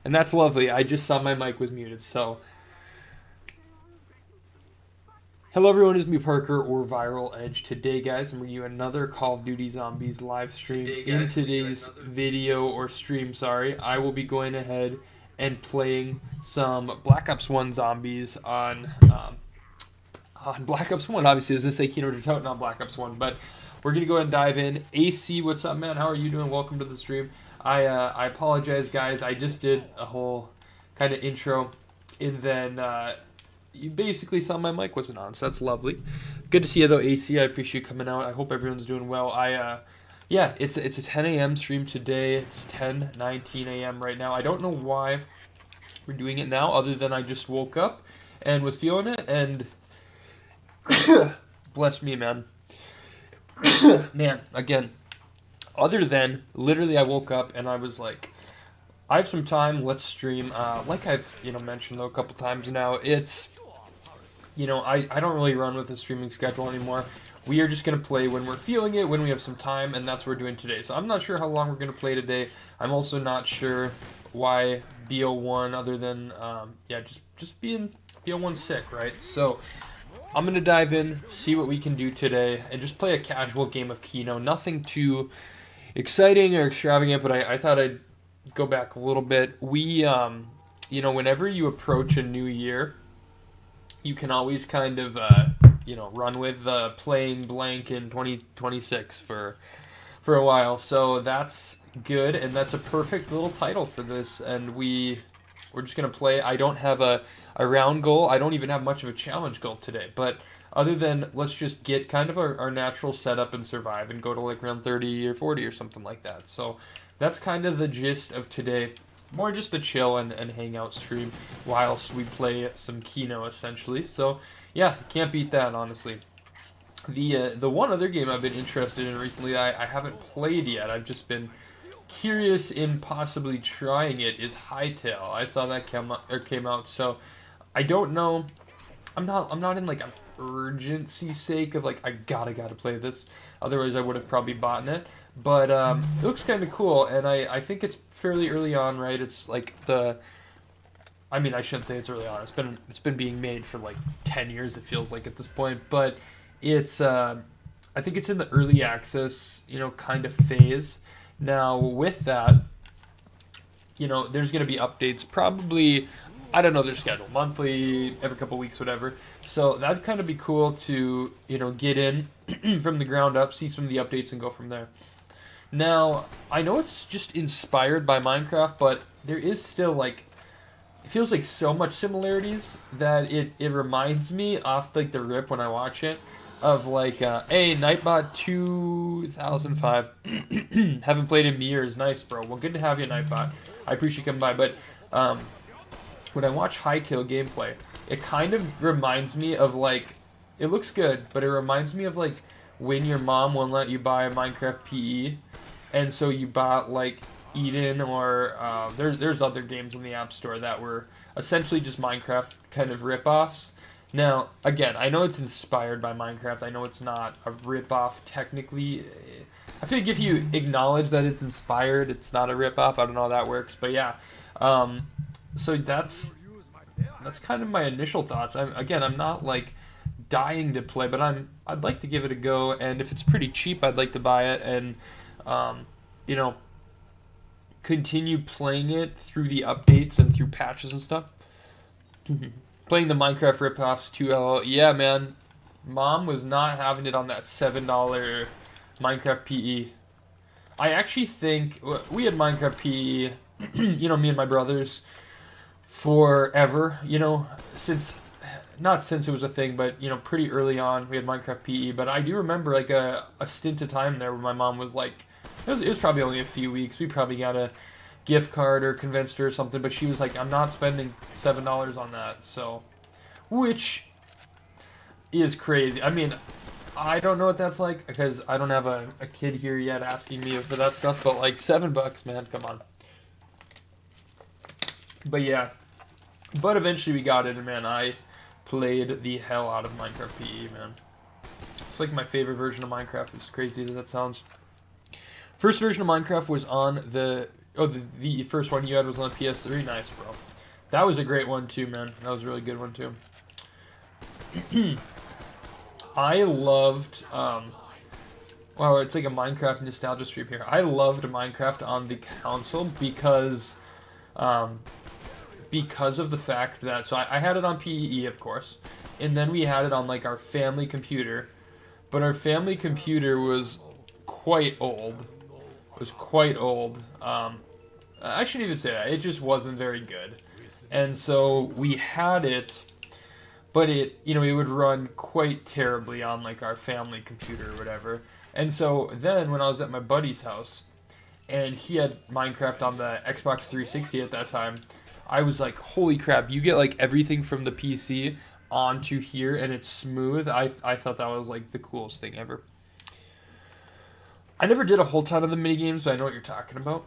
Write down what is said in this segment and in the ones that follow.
And that's lovely. I just saw my mic was muted, so. Hello everyone, it's me Parker or Viral Edge. Today guys, I'm bringing you another Call of Duty Zombies live stream. In today's video or stream, I will be going ahead and playing some Black Ops 1 zombies on Black Ops 1. Obviously, as I say, KINO to TOTEN on Black Ops 1, but we're going to go ahead and dive in. AC, what's up, man? How are you doing? Welcome to the stream. I apologize, guys. I just did a whole kind of intro, and then you basically saw my mic wasn't on, so that's lovely. Good to see you, though, AC. I appreciate you coming out. I hope everyone's doing well. Yeah, it's a 10 a.m. stream today. It's 10:19 a.m. right now. I don't know why we're doing it now, other than I just woke up and was feeling it, and bless me, man. Man, again, other than literally I woke up and I was like, I have some time, let's stream. Like I've, mentioned though a couple times now, it's, I don't really run with a streaming schedule anymore. We are just going to play when we're feeling it, when we have some time, and that's what we're doing today. So I'm not sure how long we're going to play today. I'm also not sure why BO1 other than, just being BO1 sick, right? So I'm going to dive in, see what we can do today, and just play a casual game of KINO. Nothing too exciting or extravagant, but I thought I'd go back a little bit. We, whenever you approach a new year, you can always kind of, run with playing blank in 2026 for a while. So that's good, and that's a perfect little title for this. And we're just going to play. I don't have a round goal. I don't even have much of a challenge goal today. But other than let's just get kind of our natural setup and survive and go to like round 30 or 40 or something like that. So that's kind of the gist of today. More just a chill and hang out stream whilst we play some KINO essentially. So yeah, can't beat that, honestly. The one other game I've been interested in recently that I haven't played yet, I've just been curious in possibly trying it, is Hightail. I saw that came out, so I don't know. I'm not in like an urgency sake of like I gotta play this. Otherwise, I would have probably bought it. But it looks kind of cool, and I think it's fairly early on, right? It's like I shouldn't say it's early on. It's been being made for like 10 years. It feels like at this point, but it's I think it's in the early access, kind of phase. Now with that, there's gonna be updates probably. I don't know their schedule, monthly, every couple weeks, whatever. So that'd kind of be cool to get in from the ground up, see some of the updates, and go from there. Now, I know it's just inspired by Minecraft, but there is still, like, it feels like so much similarities that it reminds me off, like, the rip when I watch it of, like, hey, Nightbot 2005. Haven't played in years. Nice, bro. Well, good to have you, Nightbot. I appreciate you coming by, but when I watch Hightail gameplay, it kind of reminds me of, like, it looks good, but it reminds me of, like, when your mom won't let you buy a Minecraft PE, and so you bought like Eden or there's other games in the App Store that were essentially just Minecraft kind of rip-offs. Now, again, I know it's inspired by Minecraft. I know it's not a rip-off technically. I feel like if you acknowledge that it's inspired, it's not a rip-off. I don't know how that works, but yeah. So that's kind of my initial thoughts. I'm not like dying to play, but I'd like to give it a go, and if it's pretty cheap, I'd like to buy it and continue playing it through the updates and through patches and stuff. Playing the Minecraft ripoffs too. Yeah, man, Mom was not having it on that $7 Minecraft PE. I actually think we had Minecraft PE, me and my brothers forever, not since it was a thing, but, pretty early on, we had Minecraft PE. But I do remember, like, a stint of time there where my mom was like, it was probably only a few weeks. We probably got a gift card or convinced her or something. But she was like, I'm not spending $7 on that. So, which is crazy. I mean, I don't know what that's like because I don't have a kid here yet asking me for that stuff. But, like, $7, man, come on. But, yeah. But eventually we got it, and, man, I played the hell out of Minecraft PE, man. It's like my favorite version of Minecraft, as crazy as that sounds. First version of Minecraft was on the Oh, the first one you had was on the PS3. Nice, bro. That was a great one too, man. That was a really good one too. I loved, wow, it's like a Minecraft nostalgia stream here. I loved Minecraft on the console because of the fact that, so I had it on PEE, of course, and then we had it on like our family computer, but our family computer was quite old. It was quite old. I shouldn't even say that. It just wasn't very good. And so we had it, but it, you know, it would run quite terribly on like our family computer or whatever. And so then when I was at my buddy's house and he had Minecraft on the Xbox 360 at that time, I was like, holy crap, you get like everything from the PC onto here and it's smooth. I thought that was like the coolest thing ever. I never did a whole ton of the minigames, but I know what you're talking about.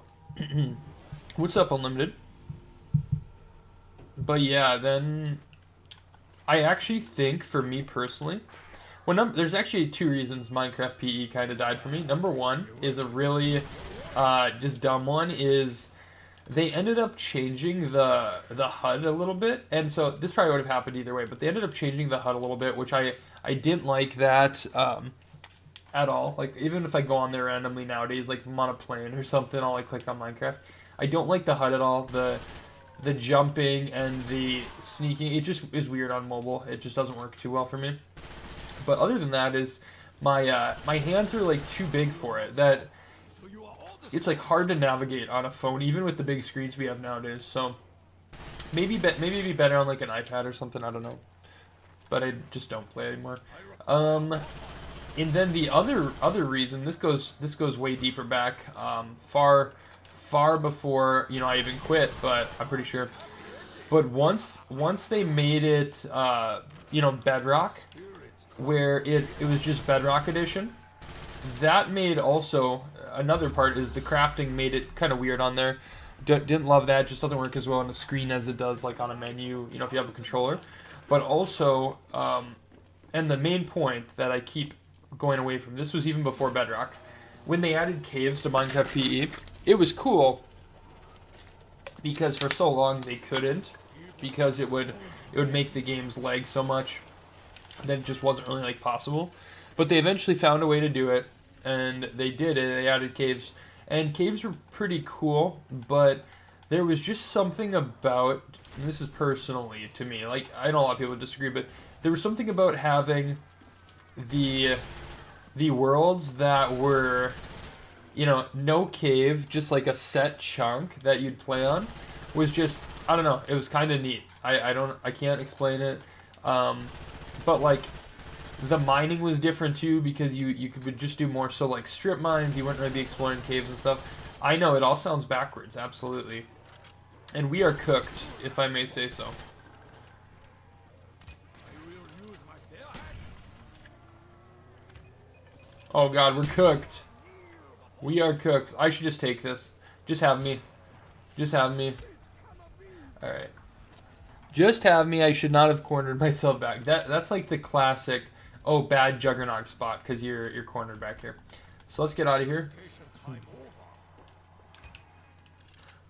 What's up, Unlimited? But yeah, then I actually think, for me personally, there's actually 2 reasons Minecraft PE kind of died for me. Number 1 is a really just dumb one, is they ended up changing the HUD a little bit, and so this probably would have happened either way, but they ended up changing the HUD a little bit, which I didn't like that at all. Like, even if I go on there randomly nowadays, like if I'm on a plane or something, I'll like click on Minecraft. I don't like the HUD at all. The jumping and the sneaking, it just is weird on mobile. It just doesn't work too well for me. But other than that is my my hands are like too big for it. That it's like hard to navigate on a phone, even with the big screens we have nowadays. So maybe it'd be better on like an iPad or something. I don't know. But I just don't play anymore. And then the other reason, this goes way deeper back, far before, you know, I even quit, but I'm pretty sure. But once they made it, you know, Bedrock, where it was just Bedrock Edition, that made also, another part is the crafting made it kind of weird on there. Didn't love that, just doesn't work as well on a screen as it does like on a menu, you know, if you have a controller. But also, and the main point that I keep going away from, this was even before Bedrock, when they added caves to Minecraft PE, it was cool because for so long they couldn't, because it would make the games lag so much that it just wasn't really like possible. But they eventually found a way to do it, and they did it. They added caves, and caves were pretty cool, but there was just something about, and this is personally to me, like I know a lot of people disagree, but there was something about having the worlds that were, you know, no cave, just like a set chunk that you'd play on, was just, I don't know, it was kind of neat. I can't explain it, but like the mining was different too, because you could just do more so like strip mines. You wouldn't really be exploring caves and stuff. I know it all sounds backwards, absolutely, and we are cooked, if I may say so. Oh god, we're cooked. We are cooked. I should just take this. Just have me. Just have me. Alright. Just have me. I should not have cornered myself back. That's like the classic, oh, bad Juggernaut spot, because you're cornered back here. So let's get out of here.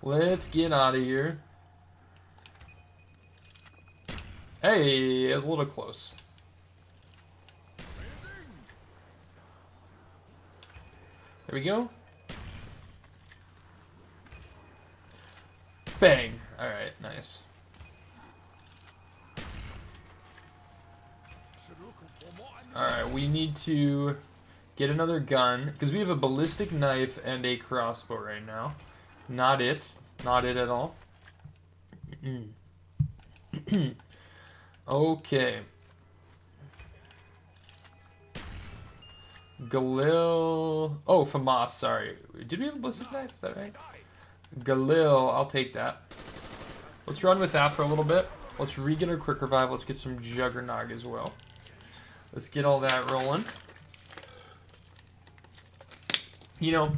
Let's get out of here. Hey, it was a little close. There we go. Bang. Alright, nice. Alright, we need to get another gun, because we have a ballistic knife and a crossbow right now. Not it. Not it at all. Okay. Galil. Oh, FAMAS, sorry. Did we have a ballistic knife? Is that right? Galil, I'll take that. Let's run with that for a little bit. Let's re-get our quick revive. Let's get some Juggernog as well. Let's get all that rolling. You know,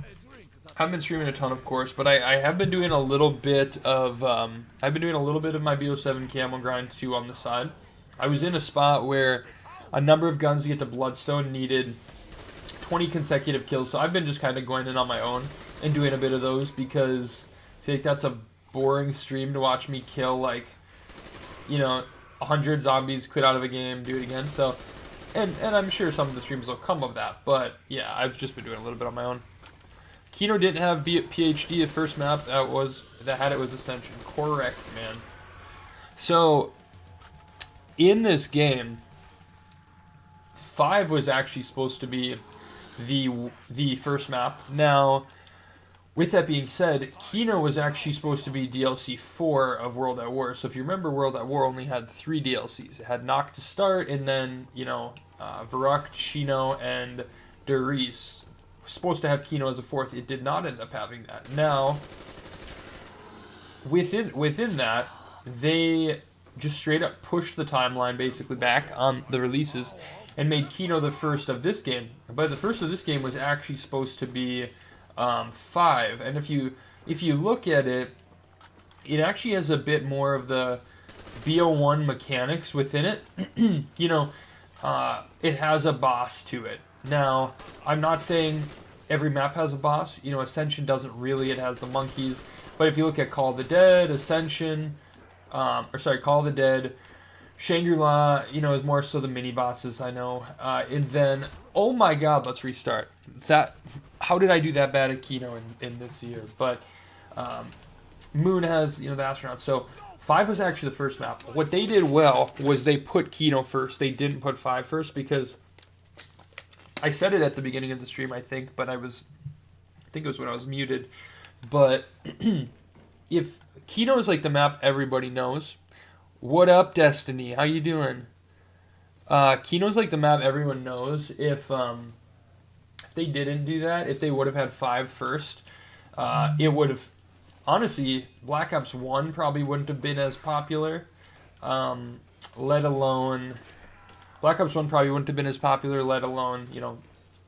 I've been streaming a ton, of course, but I have been doing a little bit of I've been doing a little bit of my BO7 camo grind too on the side. I was in a spot where a number of guns to get to Bloodstone needed 20 consecutive kills, so I've been just kind of going in on my own and doing a bit of those, because feel like that's a boring stream to watch me kill, like, you know, 100 zombies, quit out of a game, do it again. So, and I'm sure some of the streams will come of that. But, yeah, I've just been doing a little bit on my own. KINO didn't have PhD. The first map that had it was Ascension. Correct, man. So, in this game, 5 was actually supposed to be the first map. Now, with that being said, KINO was actually supposed to be DLC 4 of World at War. So if you remember, World at War only had 3 DLCs. It had Knock to start, and then, you know, Varrock, Chino, and Derice. Supposed to have KINO as a 4th. It did not end up having that. Now, within that, they just straight up pushed the timeline basically back on the releases and made KINO the first of this game. But the first of this game was actually supposed to be 5, and if you look at it, it actually has a bit more of the BO1 mechanics within it. You know, it has a boss to it. Now, I'm not saying every map has a boss. You know, Ascension doesn't really. It has the monkeys. But if you look at Call of the Dead, Ascension, Call of the Dead, Shangri-La, you know, is more so the mini bosses, I know. And then, oh my god, let's restart. How did I do that bad at KINO in this year? But Moon has, you know, the astronauts. So 5 was actually the first map. What they did well was they put KINO first. They didn't put 5 first because I said it at the beginning of the stream, I think, but I think it was when I was muted. But if KINO is like the map everybody knows, what up, Destiny? How you doing? KINO's like the map everyone knows. If they didn't do that, if they would have had 5 first, it would have, honestly, Black Ops 1 probably wouldn't have been as popular, let alone, Black Ops 1 probably wouldn't have been as popular, let alone, you know,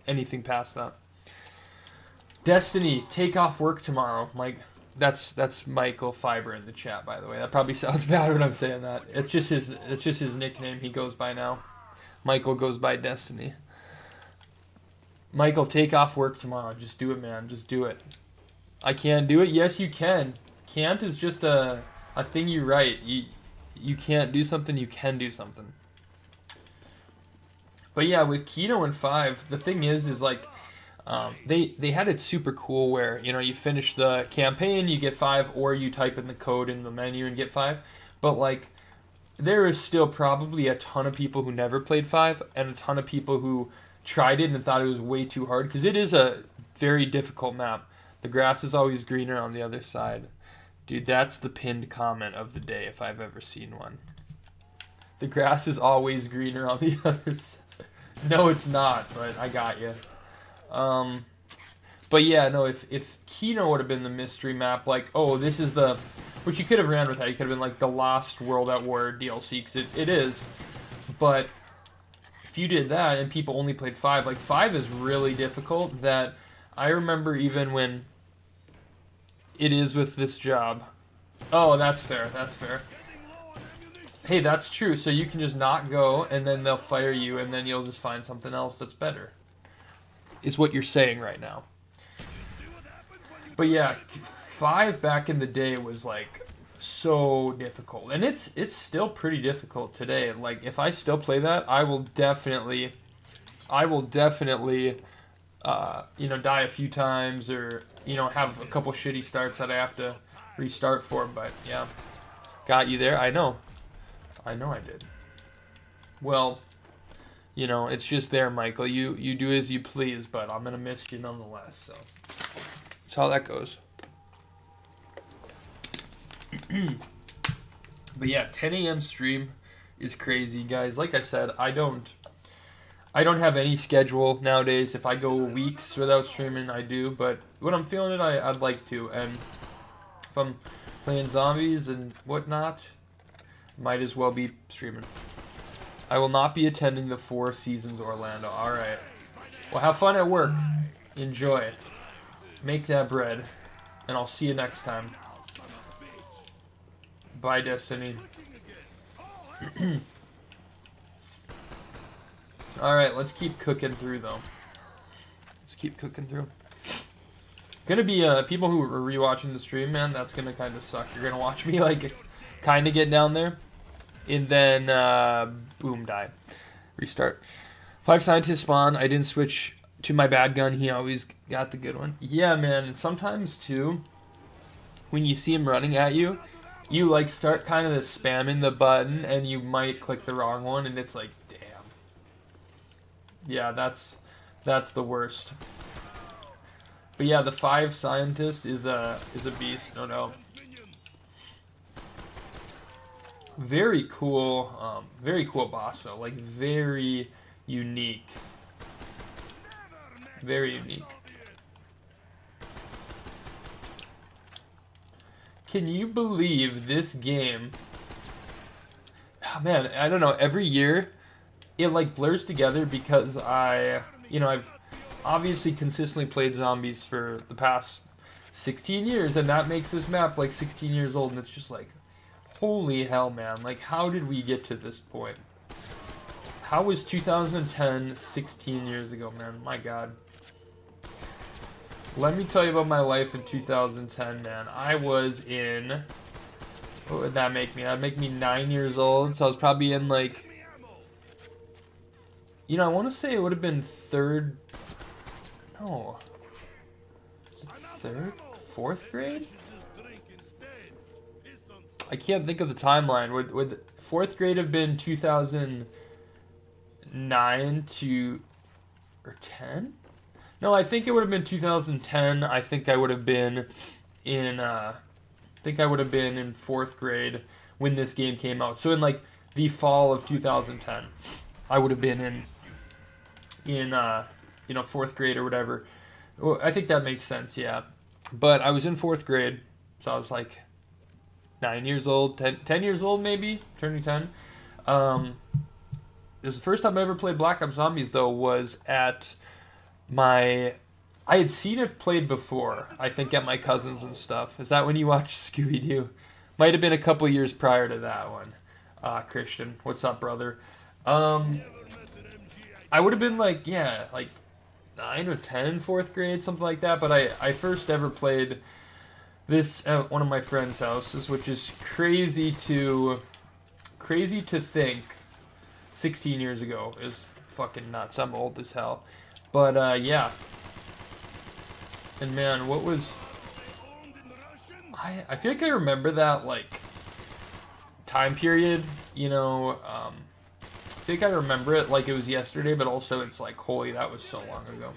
anything past that. Destiny, take off work tomorrow. Mike, that's Michael Fiber in the chat, by the way. That probably sounds bad when I'm saying that. It's just his nickname he goes by now. Michael goes by Destiny. Michael, take off work tomorrow. Just do it, man. Just do it. I can't do it. Yes, you can. Can't is just a thing you write. You can't do something. You can do something. But yeah, with KINO and 5, the thing is like they had it super cool where, you know, you finish the campaign, you get 5, or you type in the code in the menu and get 5. But like, there is still probably a ton of people who never played 5 and a ton of people who tried it and thought it was way too hard, because it is a very difficult map. The grass is always greener on the other side. Dude, that's the pinned comment of the day if I've ever seen one. The grass is always greener on the other side. No, it's not, but I got you. But yeah, no, if KINO would have been the mystery map, like, oh, this is the, which you could have ran with that. You could have been like the Lost World at War DLC, because it is. But if you did that and people only played 5, like 5 is really difficult. That I remember even when it is with this job. Oh, that's fair. That's fair. Hey, that's true. So you can just not go, and then they'll fire you, and then you'll just find something else that's better. Is what you're saying right now. But yeah, 5 back in the day was like so difficult, and it's still pretty difficult today. Like, if I still play that, I will definitely you know, die a few times, or, you know, have a couple shitty starts that I have to restart for. But yeah, got you there. I know I did. Well, you know, it's just there, Michael. You do as you please, but I'm gonna miss you nonetheless. So that's how that goes. But yeah, 10 a.m. stream is crazy, guys. Like I said, I don't have any schedule nowadays. If I go weeks without streaming, I do. But when I'm feeling it, I'd like to. And if I'm playing zombies and whatnot, might as well be streaming. I will not be attending the 4 Seasons Orlando. Alright. Well, have fun at work. Enjoy. Make that bread. And I'll see you next time. Bye, Destiny. Alright, let's keep cooking through, though. Let's keep cooking through. Gonna be people who are rewatching the stream, man. That's gonna kind of suck. You're gonna watch me like kind of get down there, and then boom, die, restart. 5 scientists spawn. I didn't switch to my bad gun. He always got the good one. Yeah, man. And sometimes too, when you see him running at you, you like start kind of spamming the button, and you might click the wrong one, and it's like, damn. Yeah, that's the worst. But yeah, the 5 scientist is a beast, no doubt. Very cool boss though, like very unique. Very unique. Can you believe this game? Oh, man, I don't know, every year it like blurs together because I've obviously consistently played zombies for the past 16 years, and that makes this map like 16 years old, and it's just like, holy hell, man. Like, how did we get to this point? How was 2010 16 years ago, man? My God. Let me tell you about my life in 2010, man. I was in... What would that make me? That'd make me 9 years old, so I was probably in, like... You know, I want to say it would have been third... No. Is it third? Fourth grade? I can't think of the timeline. Would fourth grade have been 2009 to... or 10? No, I think it would have been 2010. I think I would have been in... in fourth grade when this game came out. So in like the fall of 2010, I would have been in fourth grade or whatever. Well, I think that makes sense, yeah. But I was in fourth grade, so I was like 9 years old, 10 years old maybe, turning 10. It was the first time I ever played Black Ops Zombies, though, was at my... I had seen it played before, I think at my cousin's and stuff. Is that when you watched Scooby-Doo? Might have been a couple years prior to that one. Christian, what's up, brother? I would have been like, yeah, like 9 or 10 in fourth grade, something like that. But I first ever played this at one of my friend's houses, which is crazy to think 16 years ago is fucking nuts. I'm old as hell. But yeah. And man, what was... I feel like I remember that, like, time period, you know, I think I remember it like it was yesterday, but also it's like, holy, that was so long ago.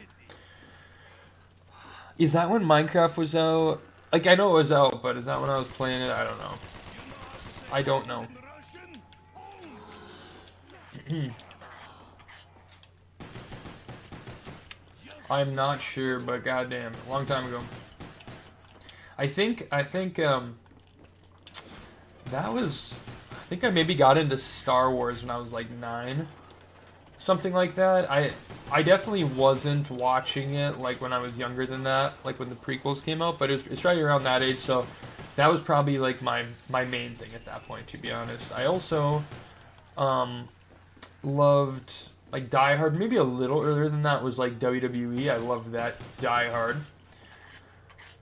Is that when Minecraft was out? Like, I know it was out, but is that when I was playing it? I don't know. I don't know. I'm not sure, but goddamn, a long time ago. I think that was... I think I maybe got into Star Wars when I was like 9. Something like that. I definitely wasn't watching it like when I was younger than that, like when the prequels came out, but it's right around that age, so that was probably like my main thing at that point, to be honest. I also loved like Die Hard. Maybe a little earlier than that was like WWE. I loved that Die Hard.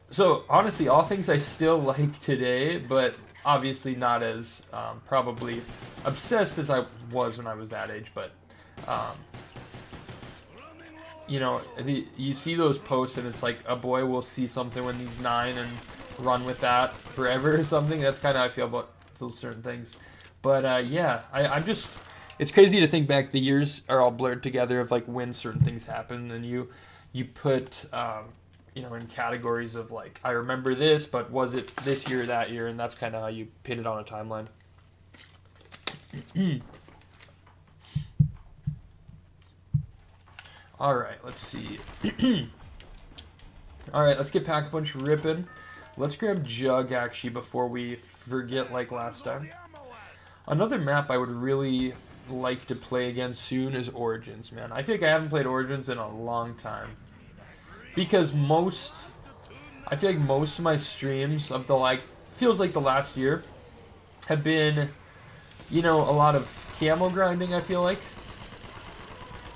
So honestly, all things I still like today, but obviously not as probably obsessed as I was when I was that age. But you know, you see those posts and it's like a boy will see something when he's 9 and run with that forever or something. That's kind of how I feel about those certain things. But yeah, I'm just... It's crazy to think back. The years are all blurred together of like when certain things happen, and you put you know, in categories of like, I remember this, but was it this year or that year? And that's kind of how you pin it on a timeline. All right, let's see. All right, let's get Pack-a-Punch ripping. Let's grab Jug actually before we forget like last time. Another map I would really like to play again soon is Origins, man. I think I haven't played Origins in a long time. Because I feel like most of my streams of the, like, feels like the last year have been, you know, a lot of camo grinding, I feel like.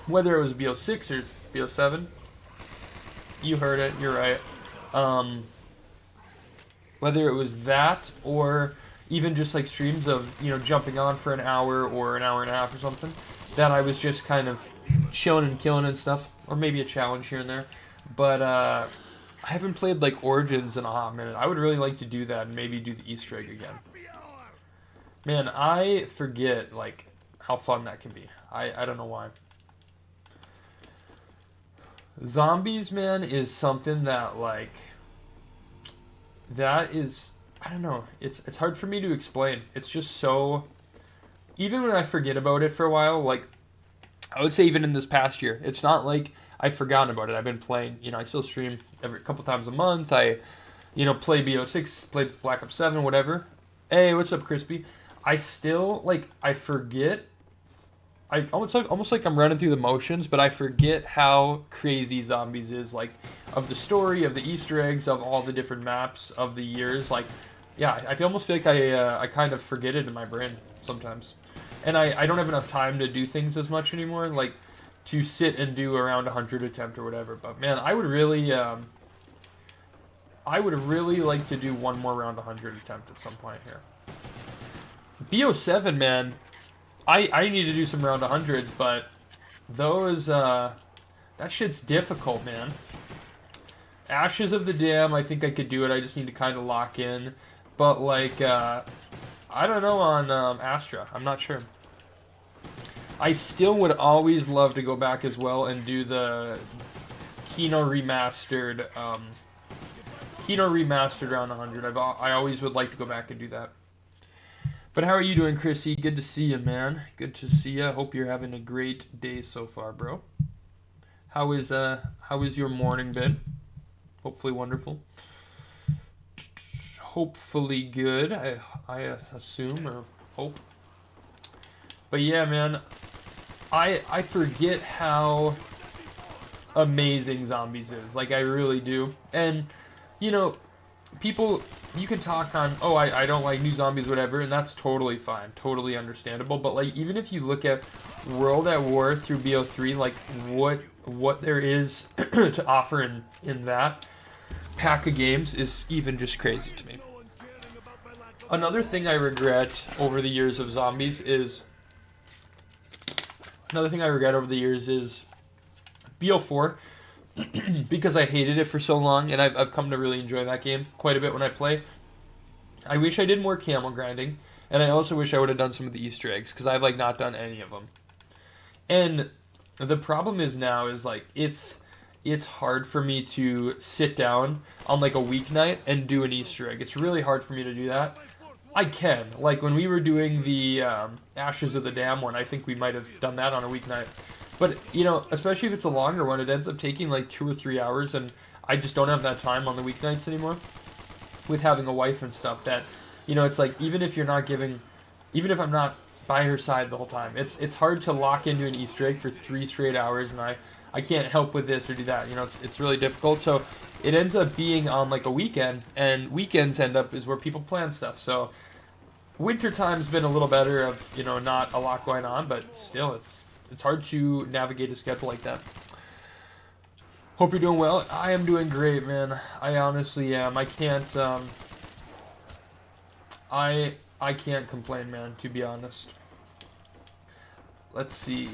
Whether it was BO6 or BO7. You heard it, you're right. Um, whether it was that or even just like streams of, you know, jumping on for an hour or an hour and a half or something, that I was just kind of chilling and killing and stuff, or maybe a challenge here and there. But I haven't played like Origins in a hot minute. I would really like to do that and maybe do the Easter egg again. Man, I forget like how fun that can be. I don't know why. Zombies, man, is something that like that is, I don't know. It's hard for me to explain. It's just so, even when I forget about it for a while, like I would say even in this past year, it's not like I've forgotten about it. I've been playing, you know, I still stream every couple times a month. I, you know, play BO6, play Black Ops 7, whatever. Hey, what's up, Crispy? I still, like, I forget. I almost like I'm running through the motions, but I forget how crazy Zombies is, like, of the story, of the Easter eggs, of all the different maps, of the years. Like, yeah, I almost feel like I kind of forget it in my brain sometimes. And I don't have enough time to do things as much anymore, like, to sit and do around 100 attempt or whatever. But, man, I would really like to do one more round 100 attempt at some point here. BO7, man, I need to do some round 100s, but those, that shit's difficult, man. Ashes of the Dam, I think I could do it. I just need to kind of lock in. But, like, I don't know on Astra. I'm not sure. I still would always love to go back as well and do the KINO remastered, round 100. I always would like to go back and do that. But how are you doing, Chrissy? Good to see you, man. Good to see you. Hope you're having a great day so far, bro. How is your morning been? Hopefully wonderful. Hopefully good. I assume or hope. But yeah, man, I forget how amazing Zombies is. Like, I really do. And you know, people, you can talk on, oh, I don't like new Zombies, whatever, and that's totally fine, totally understandable. But like, even if you look at World at War through BO3, like what there is to offer in that pack of games is even just crazy to me. Another thing I regret over the years of Zombies is BO4. Because I hated it for so long, and I've come to really enjoy that game quite a bit when I play. I wish I did more camo grinding, and I also wish I would have done some of the Easter eggs, because I've like not done any of them. And the problem is now is like it's hard for me to sit down on like a weeknight and do an Easter egg. It's really hard for me to do that. I can. Like when we were doing the Ashes of the Dam one, I think we might have done that on a weeknight. But, you know, especially if it's a longer one, it ends up taking like 2 or 3 hours, and I just don't have that time on the weeknights anymore with having a wife and stuff that, you know, it's like, even if I'm not by her side the whole time, it's hard to lock into an Easter egg for 3 straight hours, and I can't help with this or do that, you know, it's really difficult. So it ends up being on like a weekend, and weekends is where people plan stuff. So winter time's been a little better of, you know, not a lot going on, but still it's hard to navigate a schedule like that. Hope you're doing well. I am doing great, man. I honestly am. I can't I can't complain, man, to be honest. Let's see.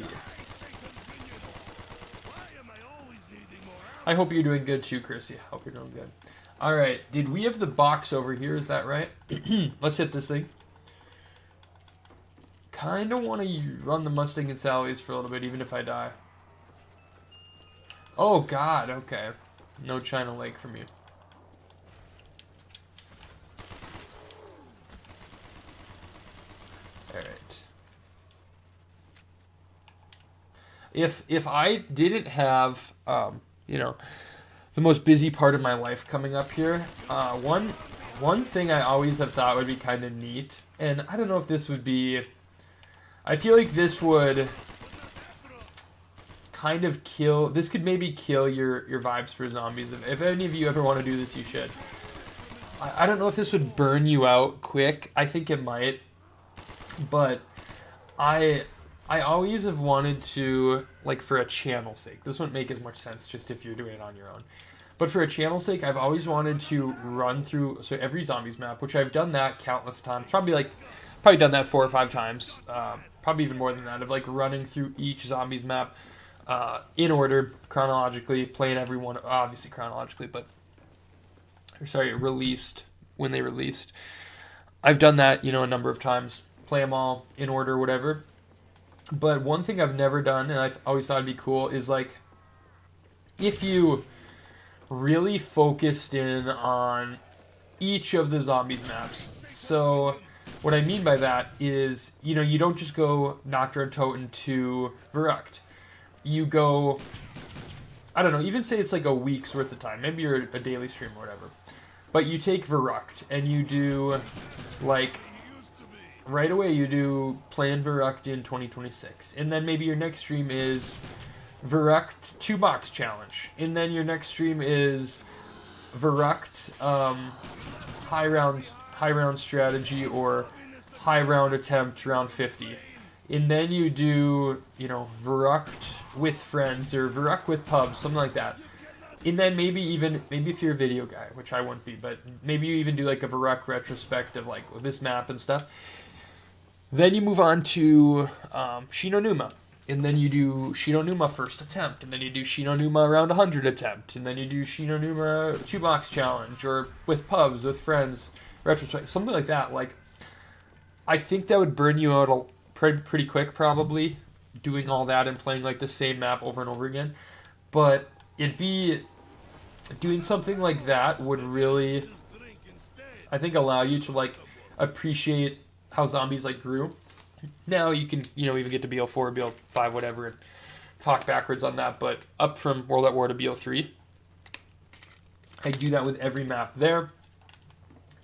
I hope you're doing good too, Chrissy. Hope you're doing good. Alright, did we have the box over here? Is that right? Let's hit this thing. Kind of want to run the Mustang and Sally's for a little bit, even if I die. Oh, God, okay. No China Lake from you. Alright. If I didn't have, you know, the most busy part of my life coming up here, one thing I always have thought would be kind of neat, and I don't know if this would be... I feel like this would kind of kill... This could maybe kill your vibes for Zombies. If any of you ever want to do this, you should. I don't know if this would burn you out quick. I think it might. But I always have wanted to, like, for a channel's sake. This wouldn't make as much sense just if you're doing it on your own. But for a channel sake, I've always wanted to run through every zombies map, which I've done that countless times. Probably done that 4 or 5 times. Probably even more than that, of like running through each zombies map in order, chronologically, playing everyone, obviously chronologically, but released when they released. I've done that, a number of times. Play them all in order, whatever. But one thing I've never done, and I've always thought it'd be cool, is like if you really focused in on each of the zombies maps. So what I mean by that is, you don't just go Nocturne Toten to Verrucht. You go, I don't know, even say it's like a week's worth of time. Maybe you're a daily stream or whatever. But you take Verrucht and you do, like, right away you do Plan Verrucht in 2026. And then maybe your next stream is Verrucht 2-box challenge. And then your next stream is Verrucht high round strategy or high round attempt round 50. And then you do, Verrucht with friends or Verrucht with pubs, something like that. And then maybe if you're a video guy, which I wouldn't be, but maybe you even do like a Verrucht retrospective, like with this map and stuff. Then you move on to Shinonuma. And then you do Shinonuma first attempt. And then you do Shinonuma around 100 attempt. And then you do Shinonuma 2-box challenge or with pubs, with friends, retrospect, something like that. Like, I think that would burn you out pretty quick, probably, doing all that and playing like the same map over and over again. But doing something like that would really, I think, allow you to like appreciate how zombies like grew. Now you can, even get to BO4, BO5, whatever, and talk backwards on that. But up from World at War to BO3, I do that with every map there.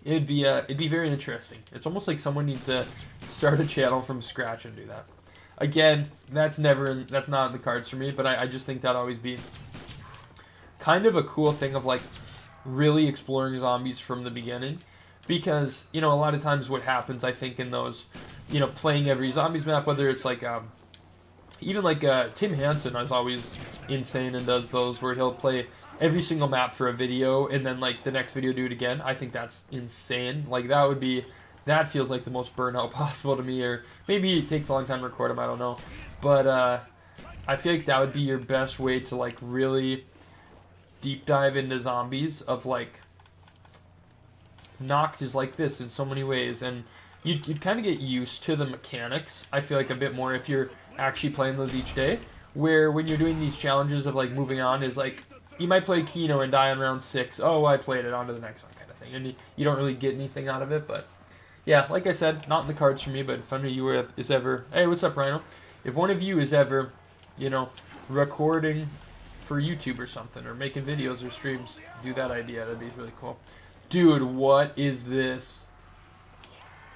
It'd be very interesting. It's almost like someone needs to start a channel from scratch and do that. Again, that's not in the cards for me, but I just think that'd always be kind of a cool thing of like really exploring zombies from the beginning. Because, a lot of times what happens, I think, in those, playing every zombies map, whether it's like, even like Tim Hansen is always insane and does those where he'll play every single map for a video and then like the next video do it again. I think that's insane. Like that feels like the most burnout possible to me, or maybe it takes a long time to record them, I don't know. But I feel like that would be your best way to like really deep dive into zombies of like, Noct is like this in so many ways, and you'd kind of get used to the mechanics, I feel like, a bit more if you're actually playing those each day, where when you're doing these challenges of like moving on is like, you might play KINO and die on round 6, oh, I played it, on to the next one kind of thing, and you don't really get anything out of it. But yeah, like I said, not in the cards for me, but if one of you is ever, hey, what's up, Rhino? If one of you is ever, recording for YouTube or something, or making videos or streams, do that idea, that'd be really cool. Dude, what is this?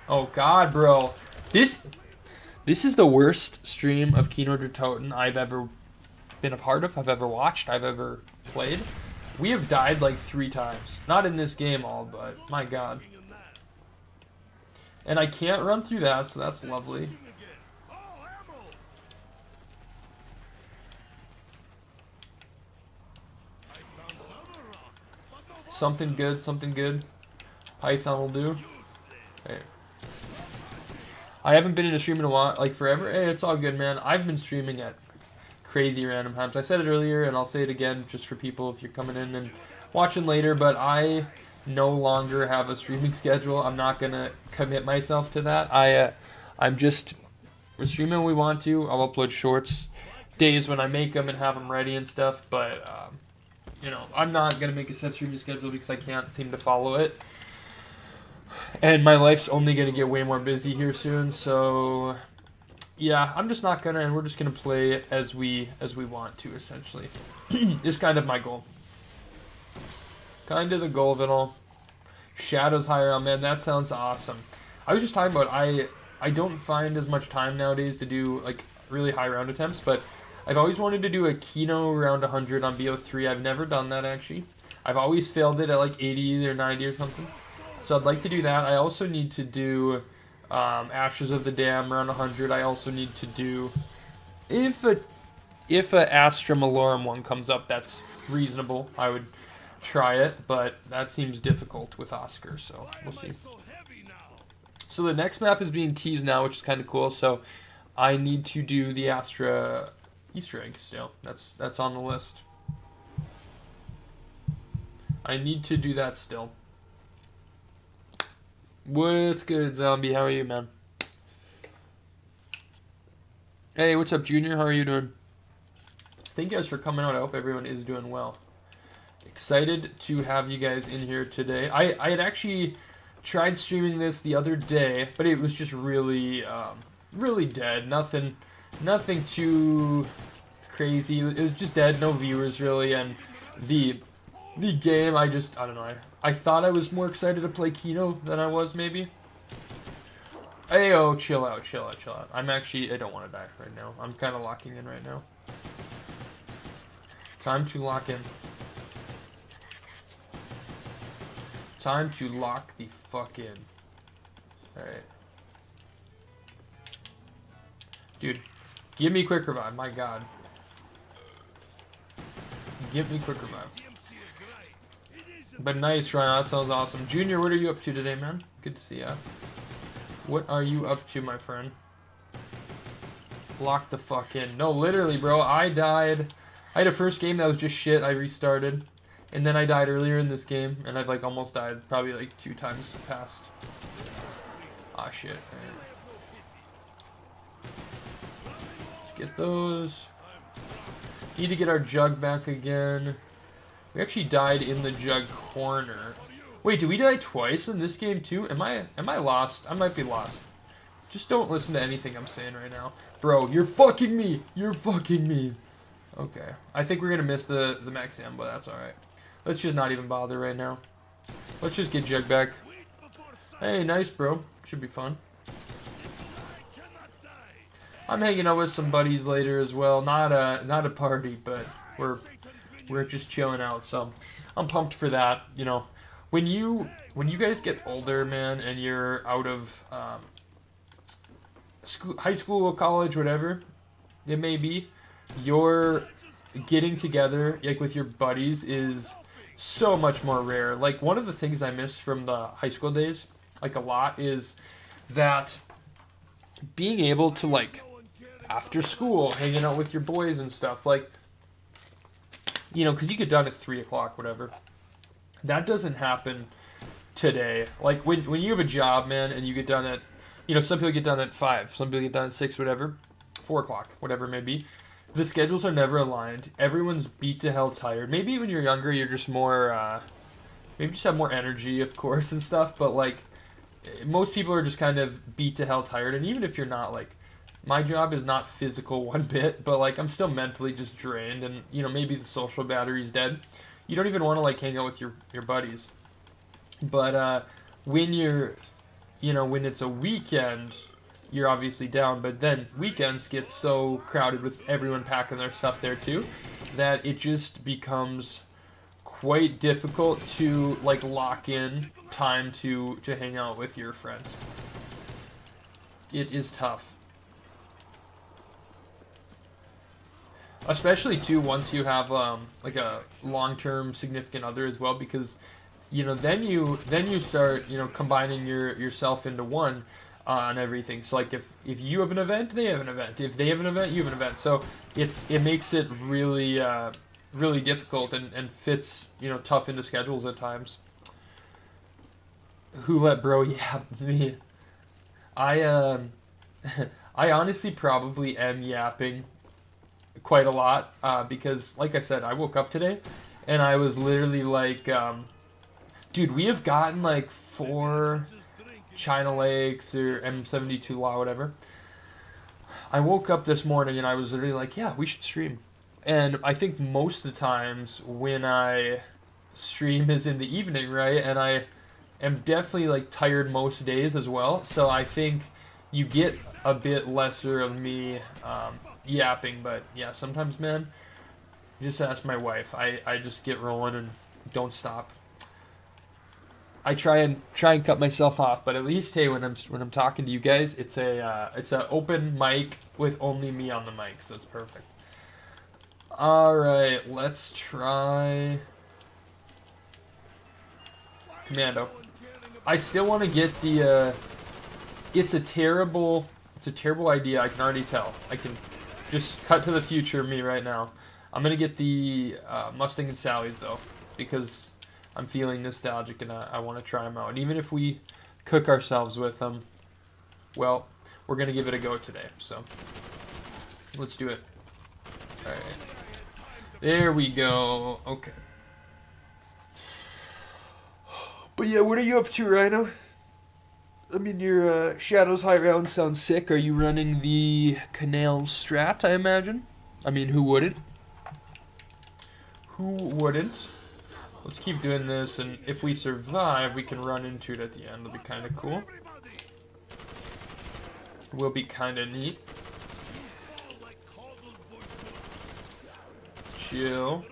Oh god, bro. This is the worst stream of KINO der Toten I've ever been a part of, I've ever watched, I've ever played. We have died like 3 times. Not in this game all, but my god. And I can't run through that, so that's lovely. Something good, something good. Python will do. Hey. I haven't been in a stream in a while, like forever. Hey, it's all good, man. I've been streaming at crazy random times. I said it earlier, and I'll say it again just for people if you're coming in and watching later, but I no longer have a streaming schedule. I'm not going to commit myself to that. We're streaming when we want to. I'll upload shorts days when I make them and have them ready and stuff, but I'm not going to make a set streaming schedule because I can't seem to follow it. And my life's only going to get way more busy here soon, so yeah, I'm just not going to, and we're just going to play as we want to, essentially. Is kind of my goal. Kind of the goal of it all. Shadows higher on, man, that sounds awesome. I was just talking about, I don't find as much time nowadays to do like really high round attempts, but I've always wanted to do a KINO round 100 on BO3. I've never done that, actually. I've always failed it at like 80 or 90 or something. So I'd like to do that. I also need to do Ashes of the Dam round 100. I also need to do, if a Astra Malorum one comes up, that's reasonable. I would try it, but that seems difficult with Oscar, so we'll see. So the next map is being teased now, which is kind of cool. So I need to do the Astra Easter egg still. That's on the list. I need to do that still. What's good, Zombie? How are you, man? Hey, what's up, Junior? How are you doing? Thank you guys for coming out. I hope everyone is doing well. Excited to have you guys in here today. I had actually tried streaming this the other day, but it was just really, really dead. Nothing too crazy. It was just dead. No viewers really, and the game. I don't know. I thought I was more excited to play KINO than I was maybe. Ayo, chill out. I don't want to die right now. I'm kind of locking in right now. Time to lock in. Time to lock the fuck in. Alright. Dude, give me quick revive, my god. Give me quick revive. But nice, Ryan, that sounds awesome. Junior, what are you up to today, man? Good to see ya. What are you up to, my friend? Lock the fuck in. No, literally, bro, I died. I had a first game that was just shit. I restarted. And then I died earlier in this game. And I've, like, almost died probably, like, 2 times past. Ah, shit. Right. Let's get those. Need to get our jug back again. We actually died in the jug corner. Wait, did we die twice in this game too? Am I lost? I might be lost. Just don't listen to anything I'm saying right now. Bro, you're fucking me! You're fucking me! Okay. I think we're gonna miss the max ammo, but that's alright. Let's just not even bother right now. Let's just get Jug back. Hey, nice, bro. Should be fun. I'm hanging out with some buddies later as well. Not a party, but we're just chilling out, so I'm pumped for that, you know. When you guys get older, man, and you're out of high school, college, whatever it may be, you're getting together like with your buddies is so much more rare. Like, one of the things I miss from the high school days, like a lot, is that being able to, like, after school, hanging out with your boys and stuff, like, you know, because you get done at 3 o'clock, whatever. That doesn't happen today. Like, when you have a job, man, and you get done at, you know, some people get done at 5, some people get done at 6, whatever, 4 o'clock, whatever it may be. The schedules are never aligned. Everyone's beat to hell tired. Maybe when you're younger, you're just more, maybe just have more energy, of course, and stuff, but, like, most people are just kind of beat to hell tired, and even if you're not, like, my job is not physical one bit, but, like, I'm still mentally just drained, and, you know, maybe the social battery's dead. You don't even want to, like, hang out with your buddies. But when you're, you know, when it's a weekend, you're obviously down. But then weekends get so crowded with everyone packing their stuff there too, that it just becomes quite difficult to, like, lock in time to hang out with your friends. It is tough. Especially too once you have like a long-term significant other as well, because, you know, then you start, you know, combining yourself into one on everything. So, like, if you have an event, they have an event. If they have an event, you have an event. So it makes it really really difficult and fits, you know, tough into schedules at times. Who let bro yap? Me. I honestly probably am yapping quite a lot, because, like I said, I woke up today and I was literally like, dude, we have gotten like 4 China Lakes or M72 Law, whatever. I woke up this morning and I was literally like, yeah, we should stream. And I think most of the times when I stream is in the evening, right? And I am definitely, like, tired most days as well. So I think you get a bit lesser of me yapping, but yeah, sometimes, man, just ask my wife. I just get rolling and don't stop. I try and cut myself off, but at least, hey, when I'm talking to you guys, it's a open mic with only me on the mic, so it's perfect. All right, let's try. Commando. I still want to get the, it's a terrible idea, I can already tell. I can just cut to the future me right now. I'm going to get the Mustang and Sally's, though, because I'm feeling nostalgic and I want to try them out. And even if we cook ourselves with them, well, we're going to give it a go today. So, let's do it. Alright. There we go. Okay. But yeah, what are you up to, Rhino? I mean, your Shadows High Round sounds sick. Are you running the Canal Strat, I imagine? I mean, who wouldn't? Who wouldn't? Let's keep doing this, and if we survive, we can run into it at the end. It'll be kind of cool. Will be kind of neat. Chill.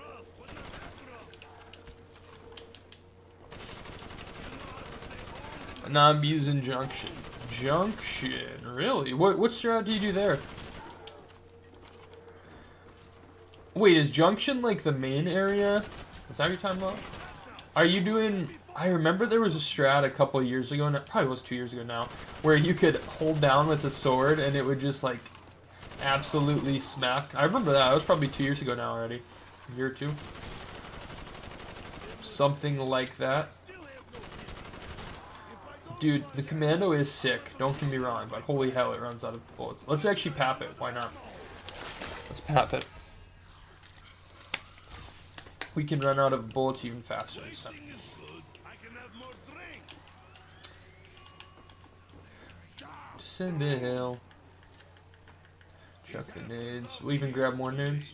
Now I'm using Junction. Junction, really? What strat do you do there? Wait, is Junction like the main area? Is that what you're talking about? Are you doing... I remember there was a strat a couple of years ago, probably was 2 years ago now, where you could hold down with the sword and it would just like absolutely smack. I remember that. It was probably 2 years ago now already. A year or two. Something like that. Dude, the Commando is sick. Don't get me wrong, but holy hell, it runs out of bullets. Let's actually pap it. Why not? Let's pap it. We can run out of bullets even faster. So. Send the hill. Chuck the nades. We'll even grab more nades.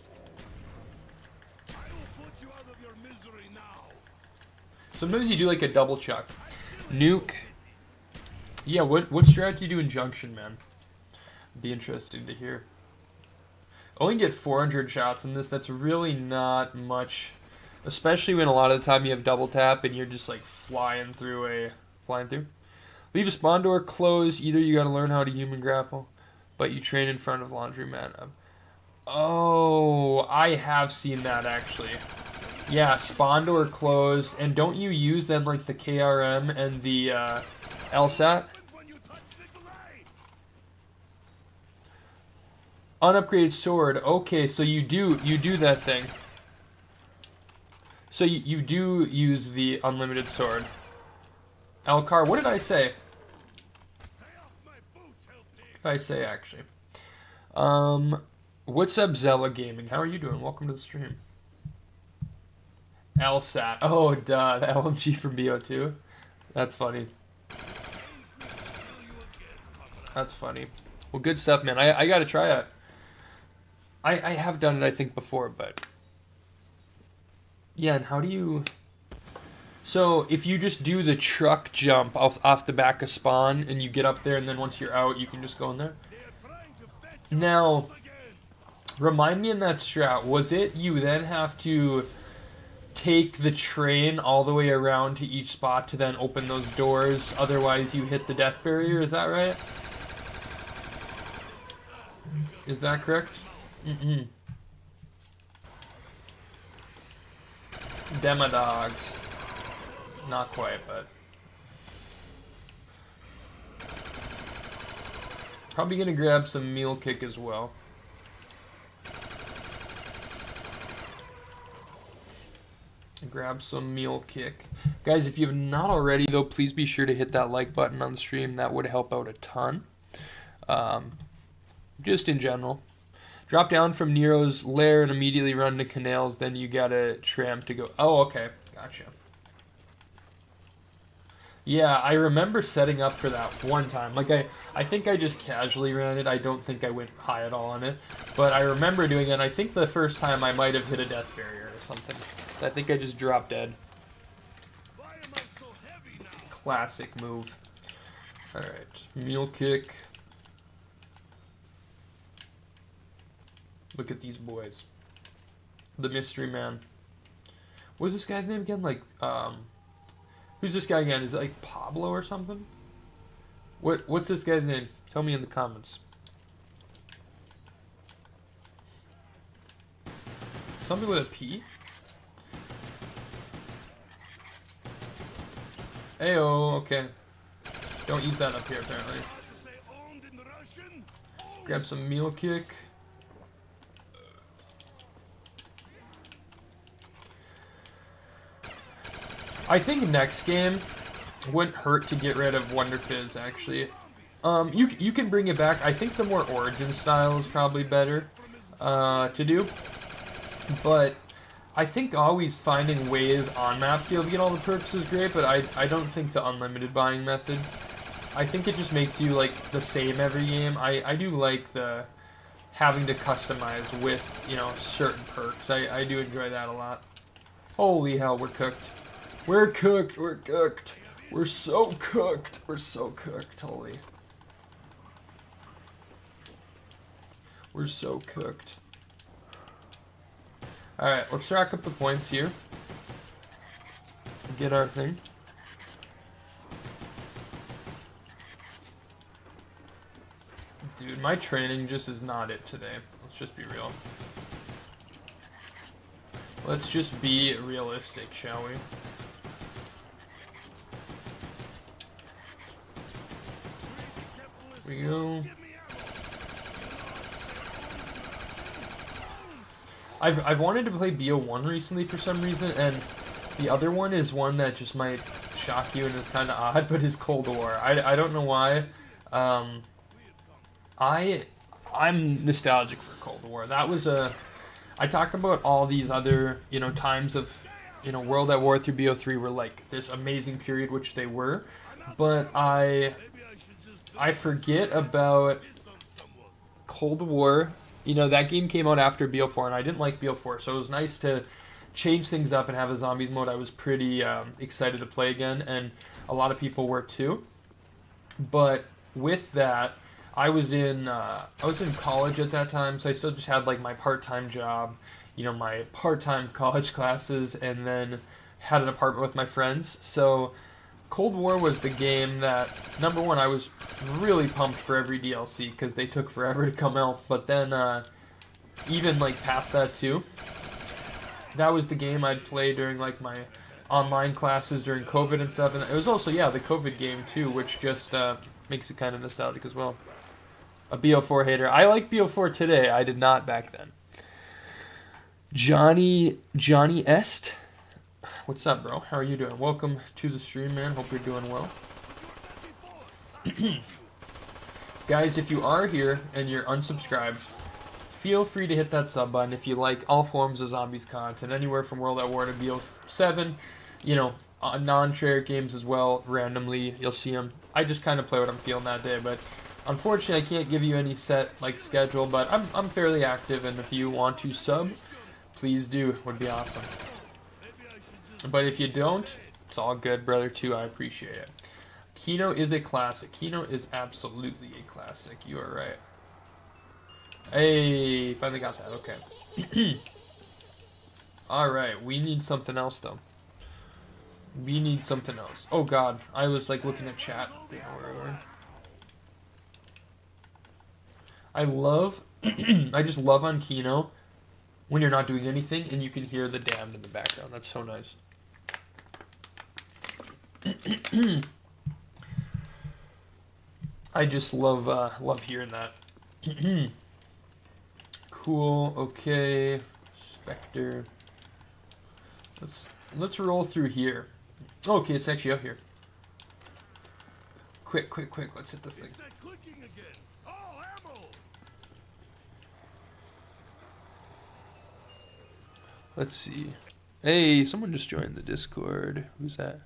Sometimes you do like a double chuck. Nuke. Yeah, what strat do you do in Junction, man? Be interesting to hear. Only get 400 shots in this. That's really not much, especially when a lot of the time you have double tap and you're just like flying through. Leave a spawn door closed. Either you got to learn how to human grapple, but you train in front of laundromat. Oh, I have seen that actually. Yeah, spawn door closed, and don't you use then like the KRM and the LSAT? Unupgraded sword. Okay, so you do that thing. So you do use the unlimited sword. Elcar, what did I say? What did I say actually? What's up, Zella Gaming? How are you doing? Welcome to the stream. LSAT. Oh, duh. The LMG from BO2. That's funny. That's funny. Well, good stuff, man. I gotta try it. I have done it, I think, before, but... Yeah, and how do you... So, if you just do the truck jump off the back of spawn, and you get up there, and then once you're out, you can just go in there? Now, remind me in that strat, was it you then have to take the train all the way around to each spot to then open those doors, otherwise you hit the death barrier, is that right? Is that correct? Mm-mm. Demodogs. Not quite, but... Probably gonna grab some meal kick as well. Grab some meal kick. Guys, if you have not already, though, please be sure to hit that like button on the stream. That would help out a ton. Just in general. Drop down from Nero's lair and immediately run to Canals. Then you gotta tramp to go. Oh, okay. Gotcha. Yeah, I remember setting up for that one time. Like, I think I just casually ran it. I don't think I went high at all on it. But I remember doing it, and I think the first time I might have hit a death barrier or something. I think I just dropped dead. Classic move. Alright, meal kick. Look at these boys. The mystery man. What's this guy's name again? Like, who's this guy again? Is it like Pablo or something? What's this guy's name? Tell me in the comments. Something with a P? Ayo, okay. Don't use that up here, apparently. Grab some meal kick. I think next game wouldn't hurt to get rid of Wonder Fizz, actually. You can bring it back. I think the more Origin style is probably better to do. But I think always finding ways on map to be able to get all the perks is great, but I don't think the unlimited buying method. I think it just makes you like the same every game. I do like the having to customize with, you know, certain perks. I do enjoy that a lot. Holy hell, we're cooked. We're cooked, we're cooked. We're so cooked. We're so cooked, holy. We're so cooked. Alright, let's rack up the points here. Get our thing. Dude, my training just is not it today. Let's just be real. Let's just be realistic, shall we? Here we go. I've wanted to play BO1 recently for some reason, and the other one is one that just might shock you and is kind of odd, but is Cold War. I don't know why. I'm nostalgic for Cold War. That was I talked about all these other, you know, times of, you know, World at War through BO3 were like this amazing period, which they were, but I forget about Cold War. You know, that game came out after BO4, and I didn't like BO4, so it was nice to change things up and have a zombies mode. I was pretty excited to play again, and a lot of people were too. But with that, I was in college at that time, so I still just had like my part-time job, you know, my part-time college classes, and then had an apartment with my friends. So Cold War was the game that, number one, I was really pumped for every DLC because they took forever to come out, but then even like past that too, that was the game I'd play during like my online classes during COVID and stuff, and it was also, yeah, the COVID game too, which just makes it kind of nostalgic as well. A BO4 hater. I like BO4 today. I did not back then. Johnny Est. What's up, bro? How are you doing? Welcome to the stream, man. Hope you're doing well. Guys, if you are here and you're unsubscribed, feel free to hit that sub button if you like all forms of zombies content, anywhere from World at War to BO7, you know, non-trailer games as well, randomly, you'll see them. I just kind of play what I'm feeling that day, but unfortunately I can't give you any set, like, schedule, but I'm fairly active, and if you want to sub, please do. Would be awesome. But if you don't, it's all good, brother, too. I appreciate it. KINO is a classic. KINO is absolutely a classic. You are right. Hey, finally got that. Okay. Alright, we need something else, though. We need something else. Oh, God. I was, like, looking at chat. I love... I just love on KINO when you're not doing anything and you can hear the damned in the background. That's so nice. I just love hearing that. Cool. Okay. Spectre. Let's roll through here. Okay, it's actually up here. Quick. Let's hit this thing. Let's see. Hey, someone just joined the Discord. Who's that?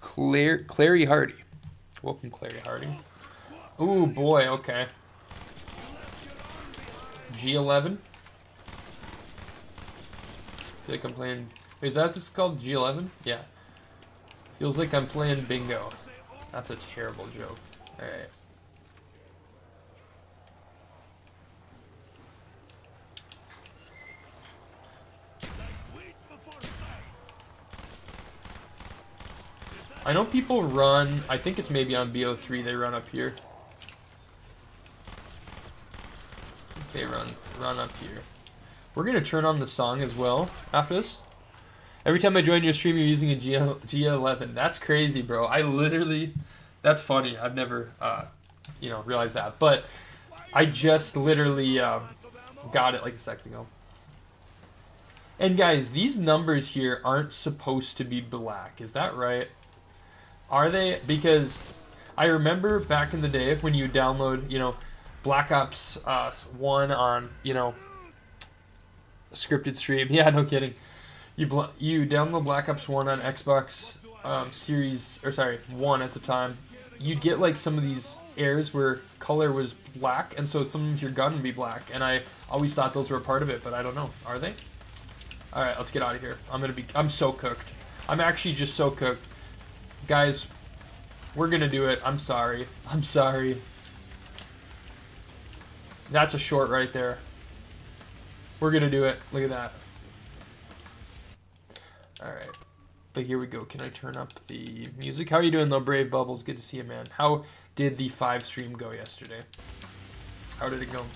Clary Hardy. Welcome, Clary Hardy. Ooh, boy, okay. G11. I feel like I'm playing... Wait, is that what this is called? G11? Yeah. Feels like I'm playing bingo. That's a terrible joke. Alright. I know people run, I think it's maybe on BO3 they run up here. They run up here. We're gonna turn on the song as well after this. Every time I join your stream, you're using a G11. That's crazy, bro. I literally, that's funny. I've never, realized that. But I just literally got it like a second ago. And guys, these numbers here aren't supposed to be black. Is that right? Are they? Because I remember back in the day when you download, Black Ops 1 on, scripted stream. Yeah, no kidding. You download Black Ops 1 on Xbox Series, 1 at the time. You'd get like some of these errors where color was black, and so sometimes your gun would be black. And I always thought those were a part of it, but I don't know. Are they? All right, let's get out of here. I'm so cooked. I'm actually just so cooked. Guys, we're gonna do it. I'm sorry. That's a short right there. We're gonna do it. Look at that. All right, but here we go. Can I turn up the music? How are you doing, though, Brave Bubbles? Good to see you, man. How did the 5 stream go yesterday? How did it go?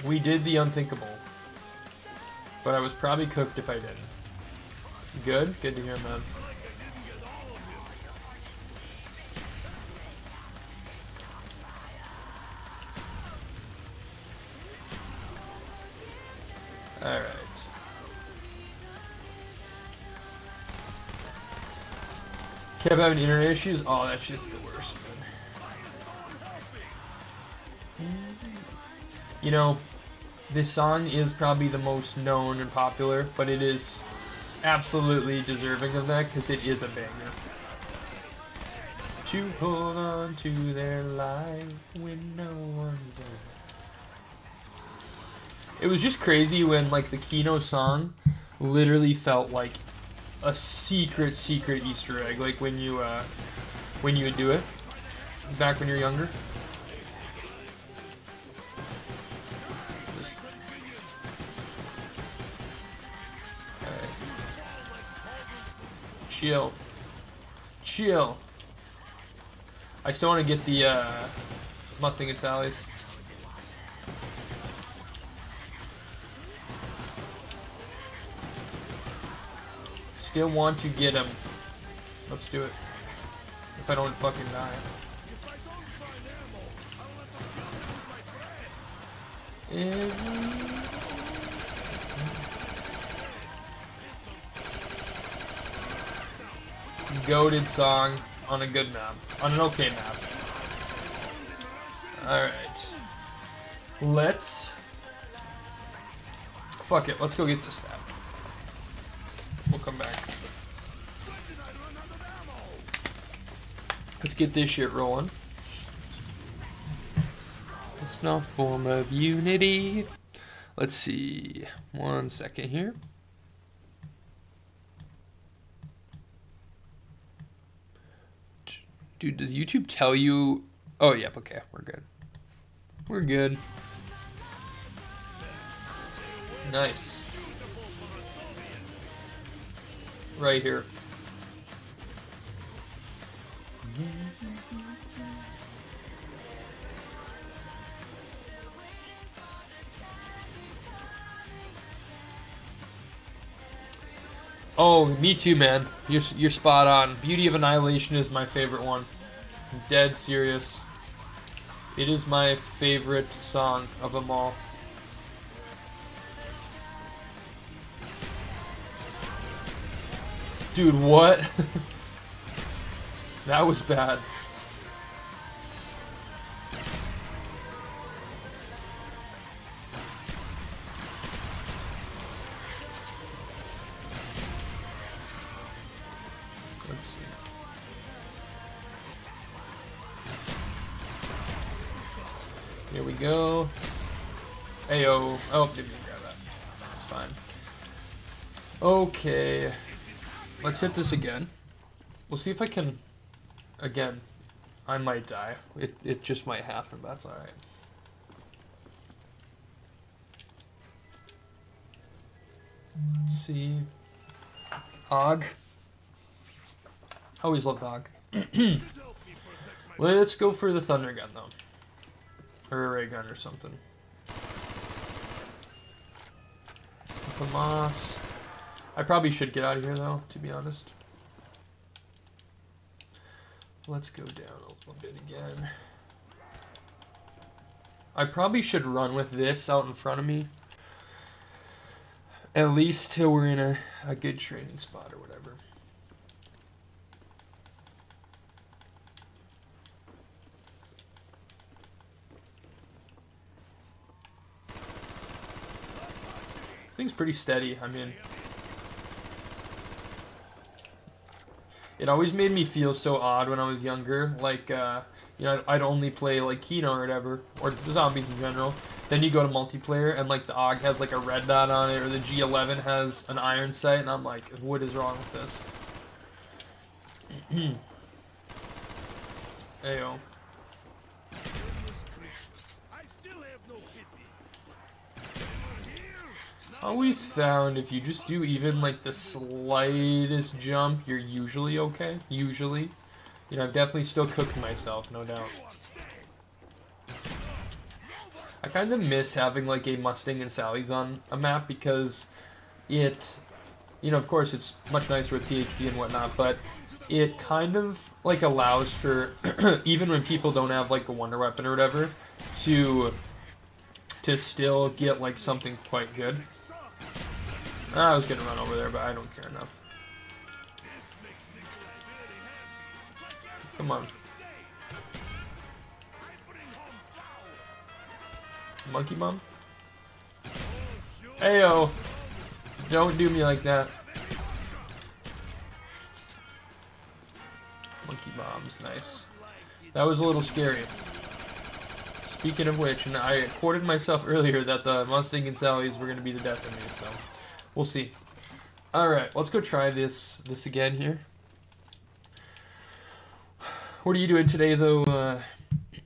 We did the unthinkable, but I was probably cooked if I didn't. Good? Good to hear, man. Alright. Kept having internet issues? Oh, that shit's the worst, man. This song is probably the most known and popular, but it is absolutely deserving of that because it is a banger. To hold on to their life when no one's there. It was just crazy when like the KINO song literally felt like a secret Easter egg, like when you would do it back when you're younger. Chill. I still want to get the Mustang and Sally's. Still want to get him. Let's do it. If I don't fucking die. Goated song on a good map. On an okay map. Alright. Fuck it, let's go get this map. We'll come back. Let's get this shit rolling. It's not a form of unity. Let's see. 1 second here. Dude, does YouTube tell you? Oh, yep, okay, we're good. We're good. Nice. Right here. Oh, me too, man. You're spot on. Beauty of Annihilation is my favorite one. I'm dead serious. It is my favorite song of them all. Dude, what? That was bad. Let's see. Here we go. Ayo. Oh, didn't even grab that. That's fine. Okay. Let's hit this again. We'll see if I can... Again, I might die. It just might happen, but that's alright. Let's see. Hog. Always loved Hog. Let's go for the Thunder Gun, though. Or a ray gun or something. Famas. I probably should get out of here though, to be honest. Let's go down a little bit again. I probably should run with this out in front of me. At least till we're in a good training spot or whatever. This thing's pretty steady. I mean, it always made me feel so odd when I was younger. Like, you know, I'd only play like KINO or whatever, or zombies in general. Then you go to multiplayer and like the AUG has like a red dot on it, or the G11 has an iron sight, and I'm like, what is wrong with this? Ayo. Always found if you just do even like the slightest jump, you're usually okay. Usually. You know, I've definitely still cooked myself, no doubt. I kind of miss having like a Mustang and Sally's on a map because it, you know, of course it's much nicer with PhD and whatnot, but it kind of like allows for, even when people don't have like the wonder weapon or whatever, to still get like something quite good. I was gonna run over there, but I don't care enough. Come on. Monkey bomb? Ayo! Don't do me like that. Monkey bomb's nice. That was a little scary. Speaking of which, and I quoted myself earlier that the Mustang and Sally's were going to be the death of me, so we'll see. Alright, let's go try this again here. What are you doing today, though,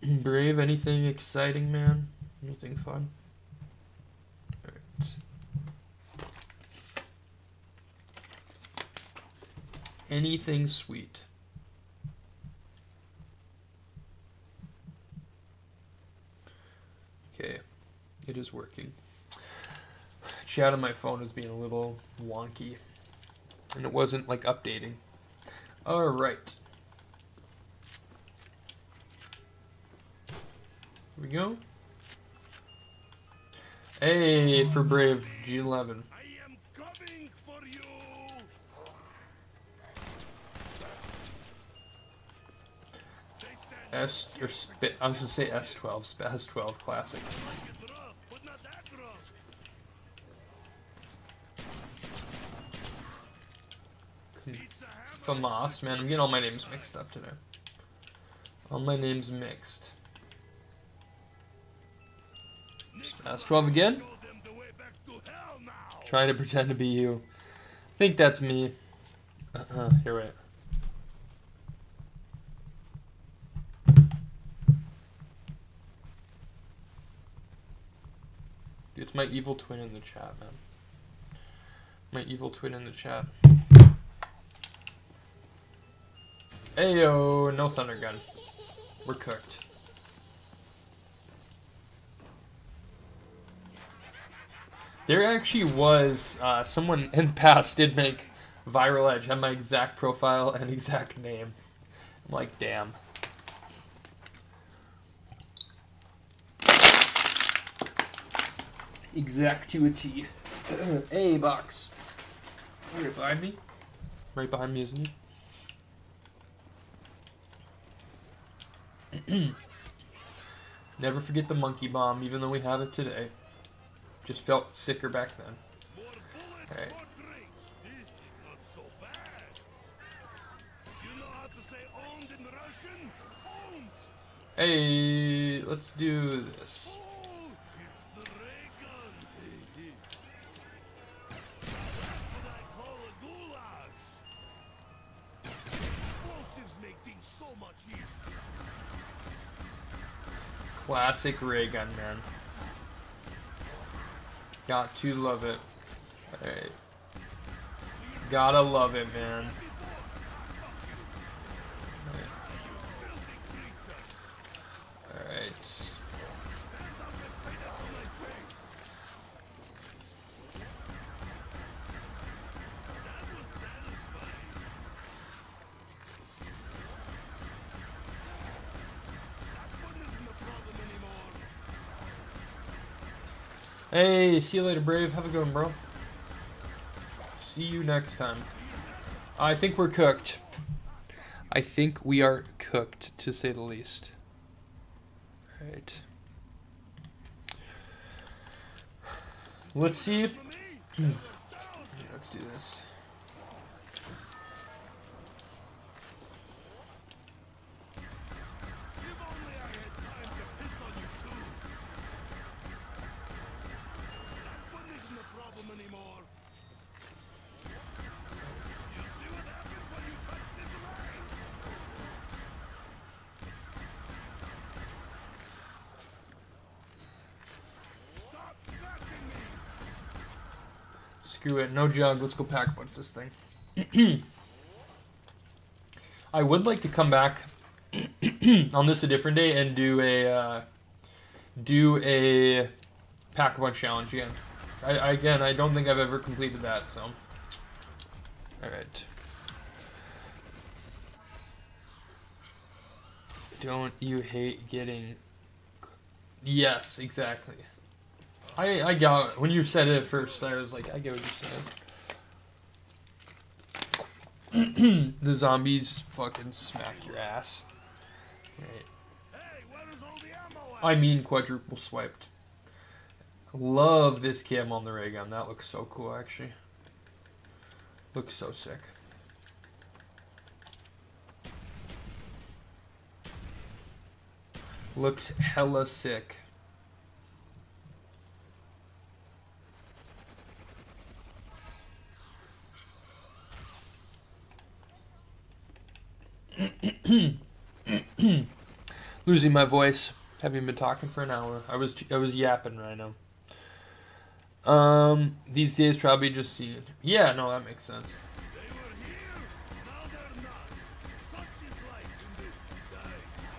Brave? Anything exciting, man? Anything fun? Alright. Anything sweet? Okay, it is working. Chat on my phone is being a little wonky, and it wasn't like updating. Alright. Here we go. Hey, for Brave, G11. I am coming for you. S or I was gonna say S12, Spaz 12 Classic. Famas, man, I'm getting all my names mixed up today. All my names mixed. Spaz 12 again. Trying to pretend to be you. I think that's me. You're right. It's my evil twin in the chat, man. My evil twin in the chat. Ayo, no thunder gun. We're cooked. There actually was someone in the past did make Viral Edge, had my exact profile and exact name. I'm like, damn. Exact to a T. A box. Right behind me? Right behind me, isn't he? Never forget the monkey bomb, even though we have it today. Just felt sicker back then. Alright. Hey, let's do this. Classic ray gun, man. Got to love it. Alright. Gotta love it, man. Alright. Hey, see you later, Brave. Have a good one, bro. See you next time. I think we're cooked. I think we are cooked, to say the least. Alright. Let's see. Let's do this. Screw it, no jug. Let's go pack a bunch of this thing. I would like to come back on this a different day and do a pack a bunch challenge again. I don't think I've ever completed that. So, all right. Don't you hate getting? Yes, exactly. I got it. When you said it at first, I was like, I get what you said. The zombies fucking smack your ass. Right. I mean quadruple swiped. Love this cam on the ray gun. That looks so cool, actually. Looks so sick. Looks hella sick. Losing my voice. Haven't been talking for an hour. I was yapping right now. These days probably just see it. Yeah, no, that makes sense.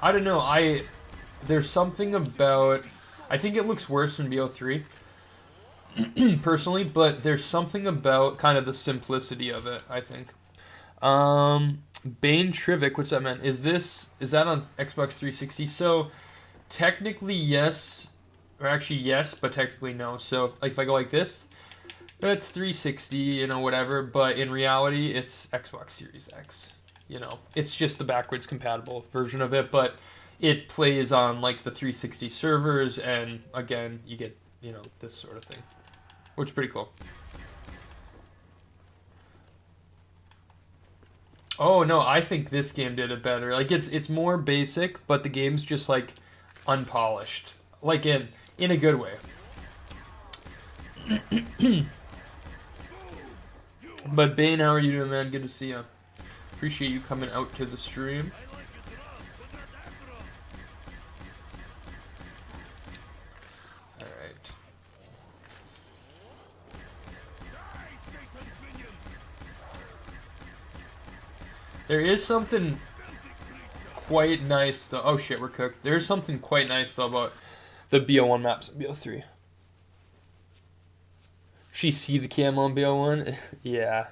I don't know. There's something about. I think it looks worse than BO3. Personally, but there's something about kind of the simplicity of it, I think. Bane Trivik, what's that meant? Is that on Xbox 360? So technically yes, or actually yes, but technically no. So if I go like this, it's 360, you know, whatever, but in reality it's Xbox Series X. You know, it's just the backwards compatible version of it, but it plays on like the 360 servers, and again, you get, you know, this sort of thing, which is pretty cool. Oh no, I think this game did it better. Like it's more basic, but the game's just like unpolished. Like in a good way. But Bane, how are you doing, man? Good to see you. Appreciate you coming out to the stream. Alright. There is something quite nice though. Oh shit, we're cooked. There's something quite nice though about the BO1 maps in BO3. She see the cam on BO1? Yeah.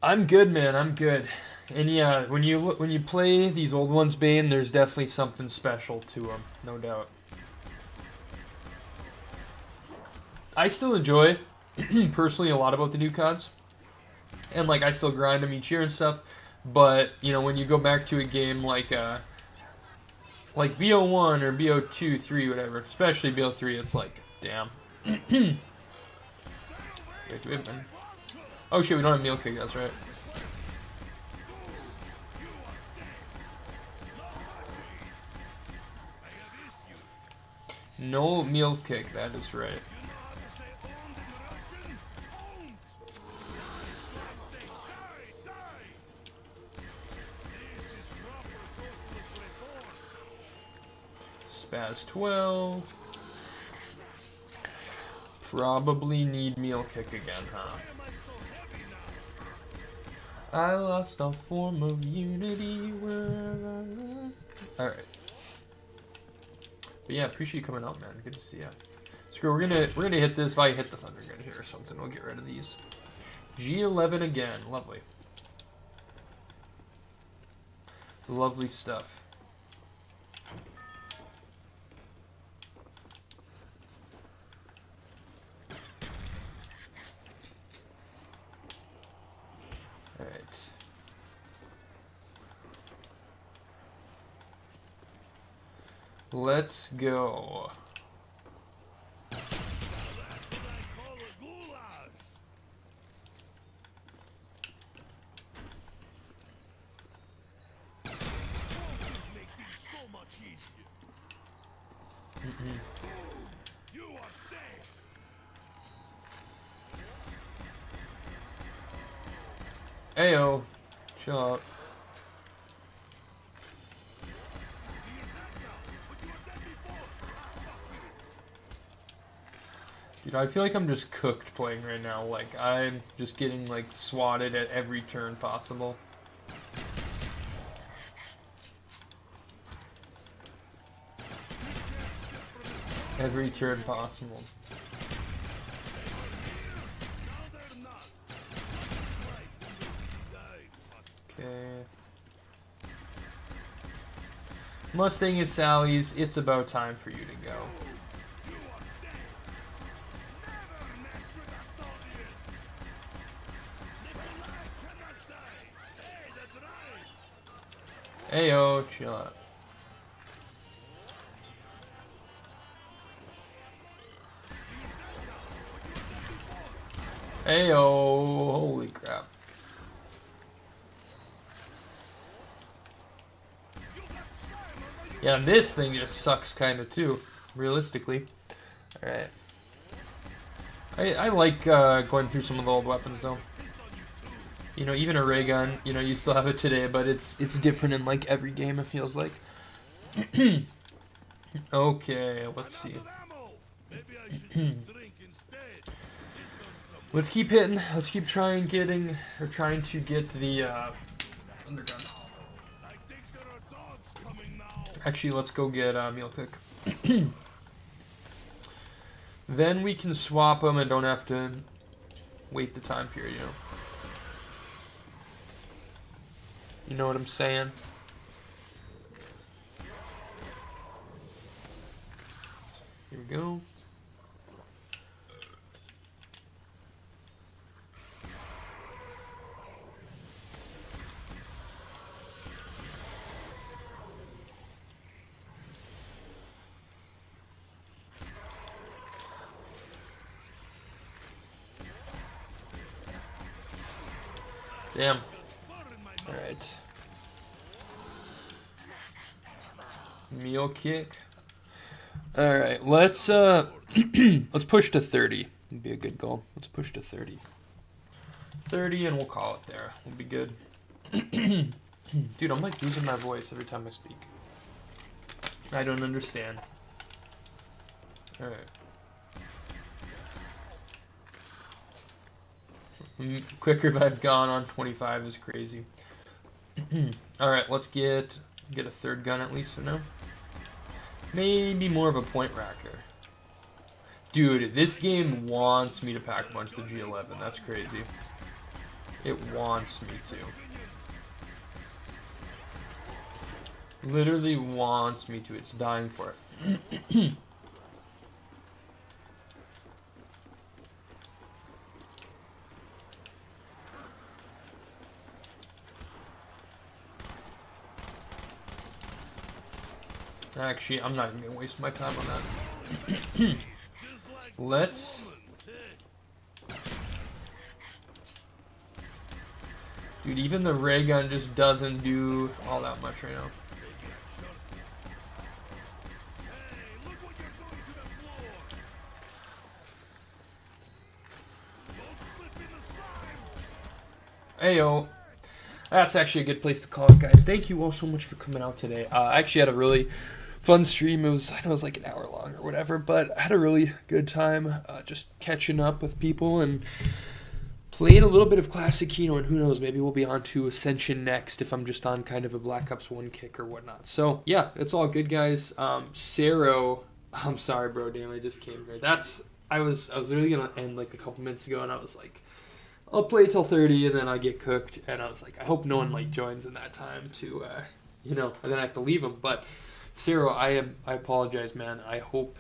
I'm good, man. I'm good. And yeah, when you play these old ones, Bane, there's definitely something special to them, no doubt. I still enjoy, personally, a lot about the new CODs. And like I still grind them each year and stuff, but you know when you go back to a game like BO1 or BO2, 3, whatever, especially BO3, it's like damn. Wait, do we have been? Oh shit, we don't have meal kick. That's right. No meal kick. That is right. Spaz 12. Probably need meal kick again, huh? I lost a form of unity. Alright. But yeah, appreciate you coming out, man. Good to see you. Screw, we're gonna hit this. If I hit the thunder gun here or something, we'll get rid of these. G11 again. Lovely. Lovely stuff. Let's go. That's what I call a goulash. Explosives make things so much easier. You are dead. Ayo. Chill out. Dude, I feel like I'm just cooked playing right now. Like, I'm just getting, like, swatted at every turn possible. Every turn possible. Okay. Mustang and Sally's, it's about time for you to go. Ayo, chill out. Ayo, holy crap. Yeah, this thing just sucks kind of too, realistically. Alright. I like going through some of the old weapons though. You know, even a ray gun, you know, you still have it today, but it's different in like every game it feels like. Okay, let's see. Let's keep hitting. Let's keep trying to get the undergun. Actually, let's go get meal cook. Then we can swap them and don't have to wait the time period, you know. You know what I'm saying? Here we go. Damn. Alright. Meal kick. Alright, let's let's push to 30. Would be a good goal. Let's push to 30. 30 and we'll call it there. We'll be good. Dude, I'm like losing my voice every time I speak. I don't understand. Alright. Quick revive gone on 25 is crazy. Alright, let's get a third gun at least for now. Maybe more of a point racker. Dude, this game wants me to pack a bunch of the G11. That's crazy. It wants me to. Literally wants me to. It's dying for it. Actually, I'm not even gonna waste my time on that. Let's. Dude, even the ray gun just doesn't do all that much right now. Ayo. That's actually a good place to call it, guys. Thank you all so much for coming out today. I actually had a really fun stream. I know it was like an hour long or whatever, but I had a really good time just catching up with people and playing a little bit of classic KINO, and who knows, maybe we'll be on to Ascension next if I'm just on kind of a Black Ops 1 kick or whatnot. So, yeah, it's all good, guys. Saro, I'm sorry, bro, damn, I just came here. I was literally going to end like a couple minutes ago, and I was like, I'll play till 30, and then I get cooked, and I was like, I hope no one like joins in that time to, and then I have to leave them, but Saro, I apologize, man. I hope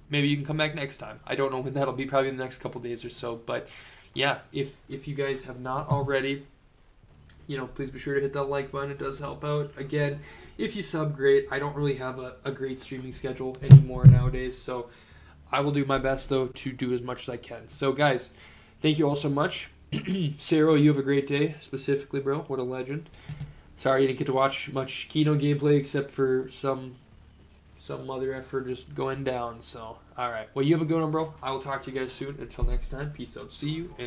maybe you can come back next time. I don't know when that'll be, probably in the next couple days or so, but yeah, if you guys have not already, please be sure to hit that like button. It does help out. Again, if you sub, great. I don't really have a great streaming schedule anymore nowadays, so I will do my best, though, to do as much as I can. So, guys, thank you all so much. Sarah, you have a great day, specifically, bro. What a legend. Sorry you didn't get to watch much KINO gameplay except for some other effort just going down. So, all right. Well, you have a good one, bro. I will talk to you guys soon. Until next time, peace out. See you. And